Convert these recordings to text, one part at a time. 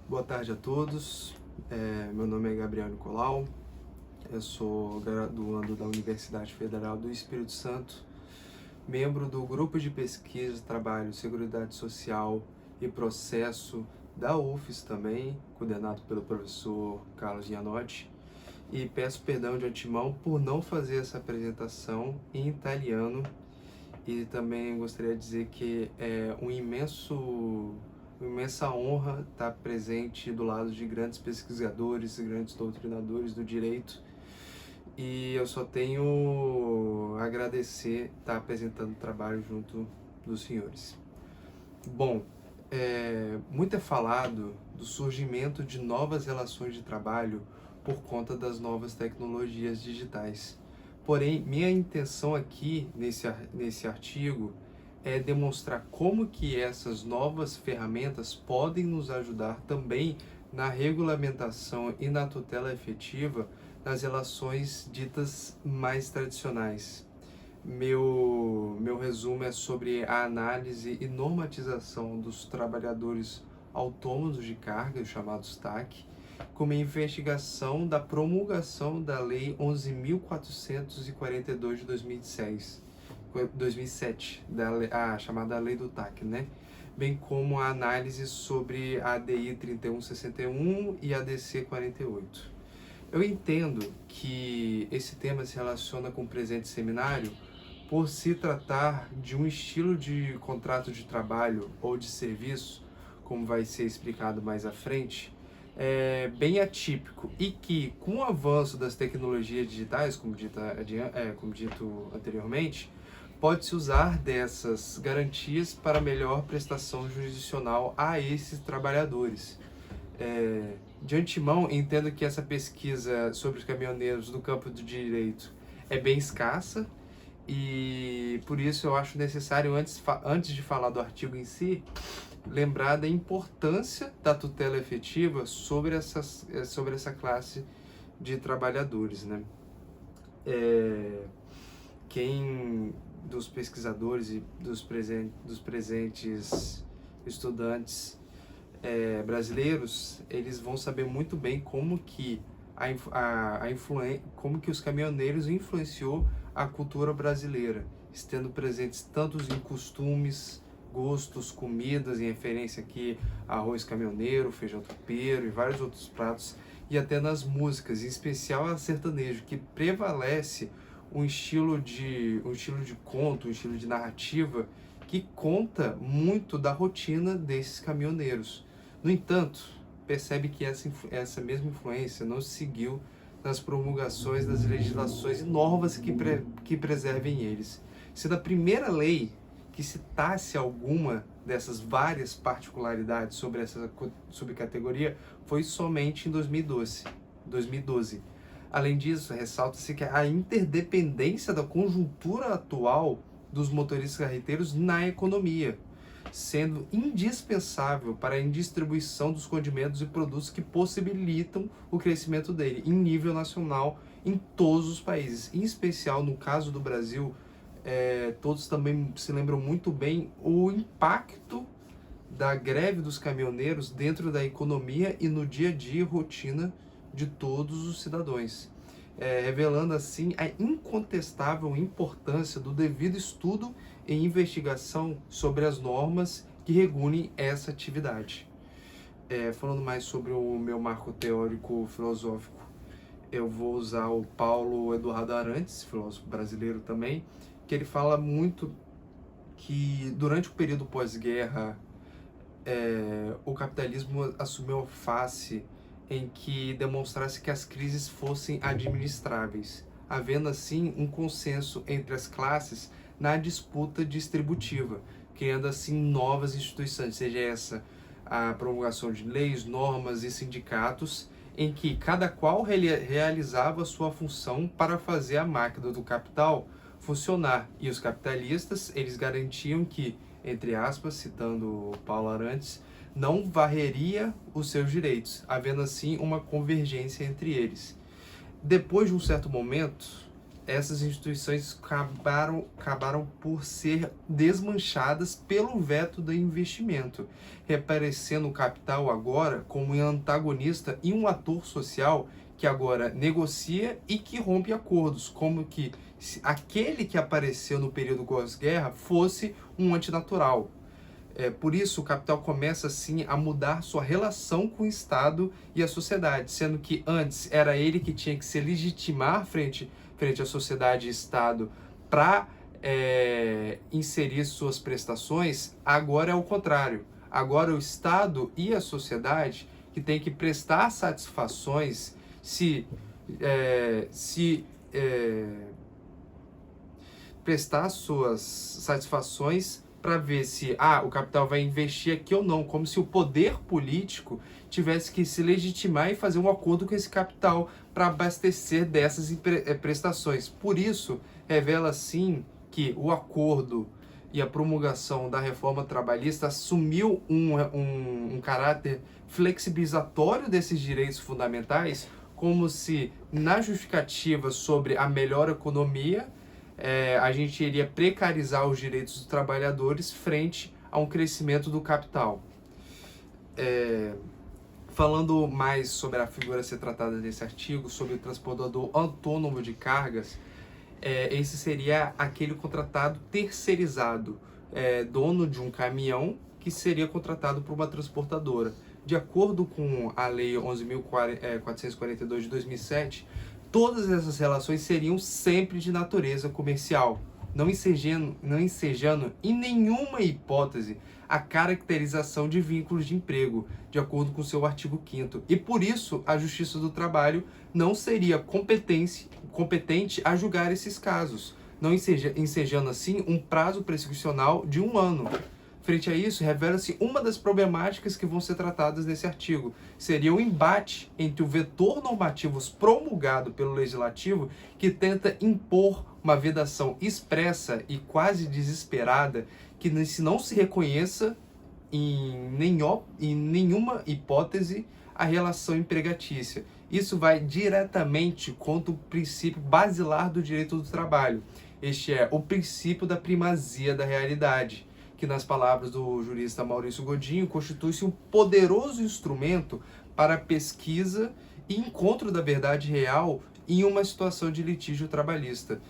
Boa tarde a todos. Meu nome é Gabriel Nicolau, eu sou graduando da Universidade Federal do Espírito Santo, membro do Grupo de Pesquisa, Trabalho, Seguridade Social e Processo da UFES também, coordenado pelo professor Carlos Gianotti, e peço perdão de antemão por não fazer essa apresentação em italiano, e também gostaria de dizer que é uma imensa honra estar presente do lado de grandes pesquisadores e grandes doutrinadores do direito, e eu só tenho a agradecer estar apresentando o trabalho junto dos senhores. Bom, muito é falado do surgimento de novas relações de trabalho por conta das novas tecnologias digitais. Porém, minha intenção aqui nesse artigo é demonstrar como que essas novas ferramentas podem nos ajudar também na regulamentação e na tutela efetiva das relações ditas mais tradicionais. Meu resumo é sobre a análise e normatização dos trabalhadores autônomos de carga, chamados TAC, com uma investigação da promulgação da Lei 11.442 de 2007, a chamada Lei do TAC, né? Bem como a análise sobre a ADI 3161 e a DC 48. Eu entendo que esse tema se relaciona com o presente seminário por se tratar de um estilo de contrato de trabalho ou de serviço, como vai ser explicado mais à frente, bem atípico e que, com o avanço das tecnologias digitais, como dito anteriormente, pode-se usar dessas garantias para melhor prestação jurisdicional a esses trabalhadores. De antemão, entendo que essa pesquisa sobre os caminhoneiros do campo do direito é bem escassa e, por isso, eu acho necessário, antes de falar do artigo em si, lembrar da importância da tutela efetiva sobre essa classe de trabalhadores, né? Quem dos pesquisadores e dos presentes estudantes brasileiros, eles vão saber muito bem como que como que os caminhoneiros influenciou a cultura brasileira, estando presentes tanto em costumes, gostos, comidas, em referência aqui a arroz caminhoneiro, feijão tropeiro e vários outros pratos, e até nas músicas, em especial a sertanejo, que prevalece um estilo de conto, um estilo de narrativa que conta muito da rotina desses caminhoneiros. No entanto, percebe que essa mesma influência não se seguiu nas promulgações das legislações e normas que preservem eles. Sendo a primeira lei que citasse alguma dessas várias particularidades sobre essa subcategoria foi somente em 2012. Além disso, ressalta-se que a interdependência da conjuntura atual dos motoristas carreteiros na economia, sendo indispensável para a distribuição dos condimentos e produtos que possibilitam o crescimento dele em nível nacional em todos os países. Em especial, no caso do Brasil, todos também se lembram muito bem o impacto da greve dos caminhoneiros dentro da economia e no dia a dia rotina de todos os cidadãos, revelando assim a incontestável importância do devido estudo e investigação sobre as normas que regulem essa atividade. Falando mais sobre o meu marco teórico filosófico, eu vou usar o Paulo Eduardo Arantes, filósofo brasileiro também, que ele fala muito que durante o período pós-guerra o capitalismo assumiu a face em que demonstrasse que as crises fossem administráveis, havendo assim um consenso entre as classes na disputa distributiva, criando assim novas instituições, seja essa a promulgação de leis, normas e sindicatos, em que cada qual realizava sua função para fazer a máquina do capital funcionar. E os capitalistas, eles garantiam que, entre aspas, citando Paulo Arantes, não varreria os seus direitos, havendo assim uma convergência entre eles. Depois de um certo momento, essas instituições acabaram por ser desmanchadas pelo veto do investimento, reaparecendo o capital agora como um antagonista e um ator social que agora negocia e que rompe acordos, como que se aquele que apareceu no período pós-guerra fosse um antinatural. Por isso, o capital começa, assim, a mudar sua relação com o Estado e a sociedade, sendo que antes era ele que tinha que se legitimar frente à sociedade e Estado para inserir suas prestações, agora é o contrário. Agora o Estado e a sociedade que tem que prestar satisfações prestar suas satisfações para ver se o capital vai investir aqui ou não, como se o poder político tivesse que se legitimar e fazer um acordo com esse capital para abastecer dessas prestações. Por isso, revela sim que o acordo e a promulgação da reforma trabalhista assumiu um caráter flexibilizatório desses direitos fundamentais, como se na justificativa sobre a melhor economia a gente iria precarizar os direitos dos trabalhadores frente a um crescimento do capital. Falando mais sobre a figura a ser tratada nesse artigo, sobre o transportador autônomo de cargas, esse seria aquele contratado terceirizado, dono de um caminhão que seria contratado por uma transportadora. De acordo com a Lei 11.442 de 2007, todas essas relações seriam sempre de natureza comercial, não ensejando em nenhuma hipótese a caracterização de vínculos de emprego, de acordo com o seu artigo 5º. E por isso, a Justiça do Trabalho não seria competente a julgar esses casos, não ensejando assim um prazo prescricional de 1 ano. Frente a isso, revela-se uma das problemáticas que vão ser tratadas nesse artigo. Seria o embate entre o vetor normativo promulgado pelo Legislativo, que tenta impor uma vedação expressa e quase desesperada, que não se reconheça em nenhuma hipótese a relação empregatícia. Isso vai diretamente contra o princípio basilar do direito do trabalho. Este é o princípio da primazia da realidade, que, nas palavras do jurista Maurício Godinho, constitui-se um poderoso instrumento para a pesquisa e encontro da verdade real em uma situação de litígio trabalhista.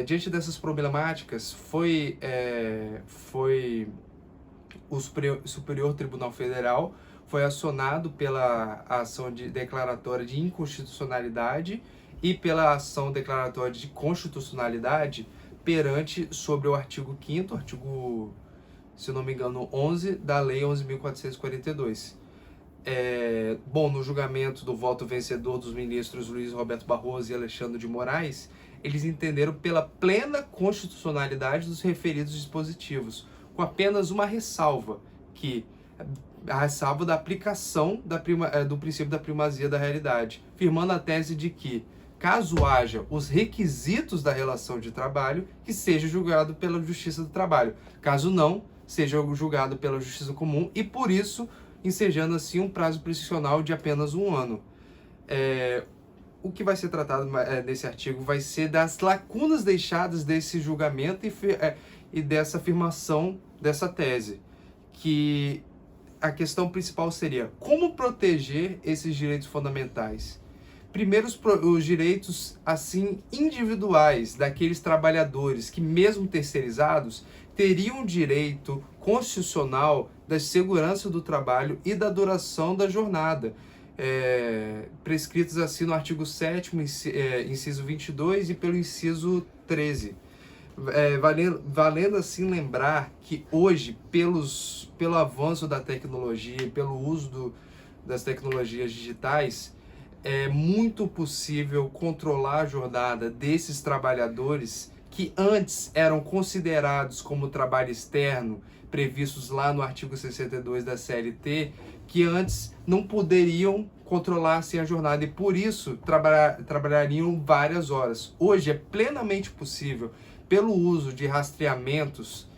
Diante dessas problemáticas, foi o Superior Tribunal Federal foi acionado pela ação declaratória de inconstitucionalidade e pela ação declaratória de constitucionalidade sobre o artigo 5º, artigo, se não me engano, 11 da Lei 11.442. No julgamento do voto vencedor dos ministros Luiz Roberto Barroso e Alexandre de Moraes, eles entenderam pela plena constitucionalidade dos referidos dispositivos, com apenas uma ressalva, a ressalva da aplicação do princípio da primazia da realidade, firmando a tese de que, caso haja os requisitos da relação de trabalho, que seja julgado pela Justiça do Trabalho. Caso não, seja julgado pela Justiça Comum e, por isso, ensejando assim um prazo prescricional de apenas 1 ano. O que vai ser tratado nesse artigo vai ser das lacunas deixadas desse julgamento e dessa afirmação dessa tese, que a questão principal seria como proteger esses direitos fundamentais. Primeiro, os direitos assim individuais daqueles trabalhadores que, mesmo terceirizados, teriam direito constitucional da segurança do trabalho e da duração da jornada, prescritos assim no artigo 7º, inciso 22 e pelo inciso 13. Valendo assim lembrar que hoje, pelo avanço da tecnologia e pelo uso das tecnologias digitais, é muito possível controlar a jornada desses trabalhadores que antes eram considerados como trabalho externo, previstos lá no artigo 62 da CLT, que antes não poderiam controlar assim a jornada e por isso trabalhariam várias horas. Hoje é plenamente possível, pelo uso de rastreamentos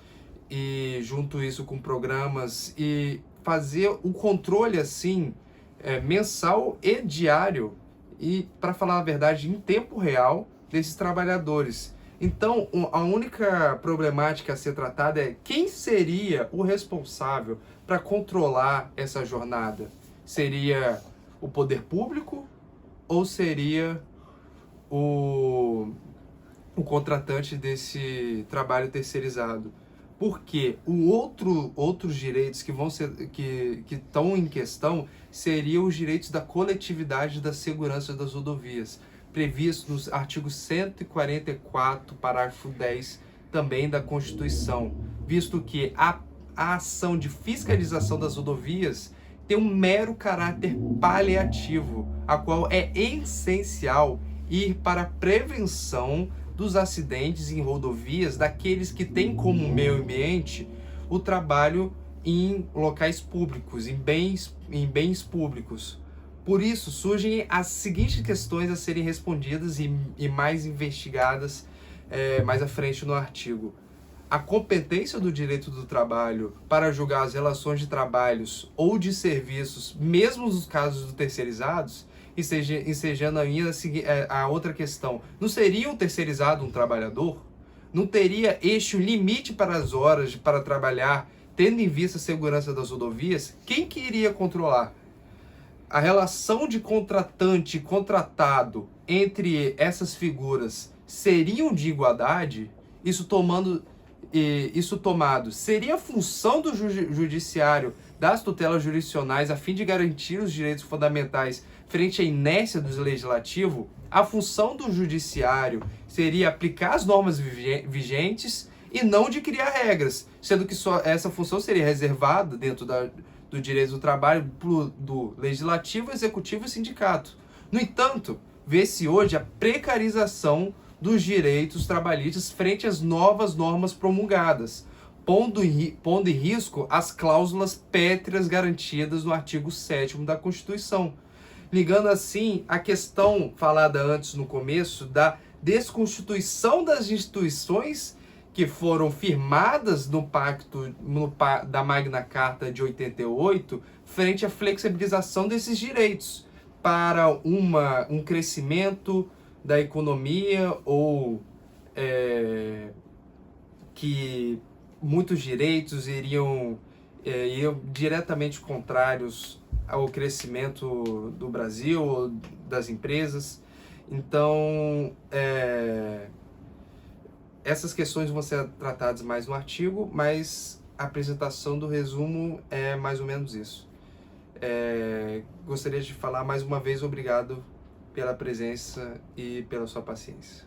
e junto isso com programas, e fazer o controle assim mensal e diário, e, para falar a verdade, em tempo real, desses trabalhadores. Então, a única problemática a ser tratada é quem seria o responsável para controlar essa jornada? Seria o poder público ou seria o contratante desse trabalho terceirizado? Porque outros direitos que vão ser que estão em questão seriam os direitos da coletividade da segurança das rodovias, previsto no artigo 144, parágrafo 10, também da Constituição, visto que a ação de fiscalização das rodovias tem um mero caráter paliativo, a qual é essencial ir para a prevenção dos acidentes em rodovias, daqueles que têm como meio ambiente o trabalho em locais públicos, em bens públicos. Por isso, surgem as seguintes questões a serem respondidas e mais investigadas mais à frente no artigo. A competência do direito do trabalho para julgar as relações de trabalhos ou de serviços, mesmo nos casos dos terceirizados, ensejando ainda a outra questão. Não seria um terceirizado um trabalhador? Não teria este um limite para as horas para trabalhar, tendo em vista a segurança das rodovias? Quem que iria controlar? A relação de contratante e contratado entre essas figuras seriam de igualdade? Isso tomado, seria a função do judiciário, das tutelas jurisdicionais, a fim de garantir os direitos fundamentais frente à inércia do legislativo? A função do judiciário seria aplicar as normas vigentes e não de criar regras, sendo que só essa função seria reservada dentro do direito do trabalho do legislativo, executivo e sindicato. No entanto, vê-se hoje a precarização dos direitos trabalhistas frente às novas normas promulgadas, pondo em risco as cláusulas pétreas garantidas no artigo 7º da Constituição, ligando assim a questão falada antes no começo da desconstituição das instituições que foram firmadas no pacto da Magna Carta de 88, frente à flexibilização desses direitos para um crescimento da economia, ou que muitos direitos iriam diretamente contrários ao crescimento do Brasil ou das empresas. Então, essas questões vão ser tratadas mais no artigo, mas a apresentação do resumo é mais ou menos isso. Gostaria de falar mais uma vez obrigado pela presença e pela sua paciência.